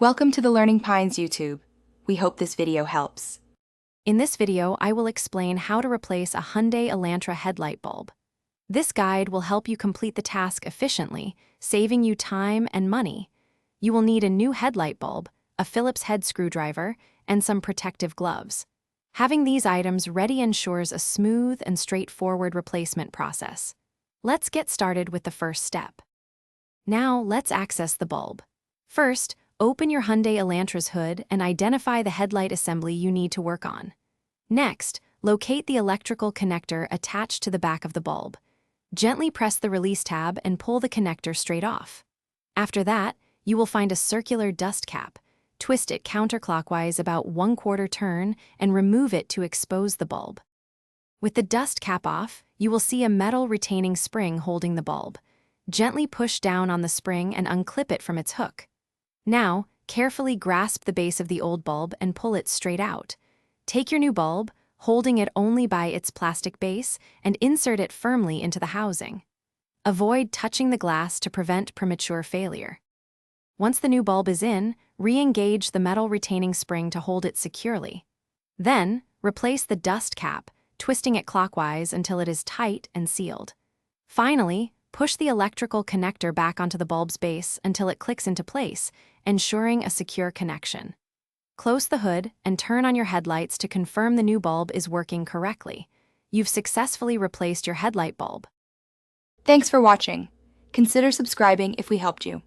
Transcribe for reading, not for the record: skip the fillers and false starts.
Welcome to the Learning Pines YouTube. We hope this video helps. In this video, I will explain how to replace a Hyundai Elantra headlight bulb. This guide will help you complete the task efficiently, saving you time and money. You will need a new headlight bulb, a Phillips head screwdriver, and some protective gloves. Having these items ready ensures a smooth and straightforward replacement process. Let's get started with the first step. Now, let's access the bulb. First, open your Hyundai Elantra's hood and identify the headlight assembly you need to work on. Next, locate the electrical connector attached to the back of the bulb. Gently press the release tab and pull the connector straight off. After that, you will find a circular dust cap. Twist it counterclockwise about 1/4 turn and remove it to expose the bulb. With the dust cap off, you will see a metal retaining spring holding the bulb. Gently push down on the spring and unclip it from its hook. Now, carefully grasp the base of the old bulb and pull it straight out. Take your new bulb, holding it only by its plastic base, and insert it firmly into the housing. Avoid touching the glass to prevent premature failure. Once the new bulb is in, re-engage the metal retaining spring to hold it securely. Then, replace the dust cap, twisting it clockwise until it is tight and sealed. Finally, push the electrical connector back onto the bulb's base until it clicks into place, ensuring a secure connection. Close the hood and turn on your headlights to confirm the new bulb is working correctly. You've successfully replaced your headlight bulb. Thanks for watching. Consider subscribing if we helped you.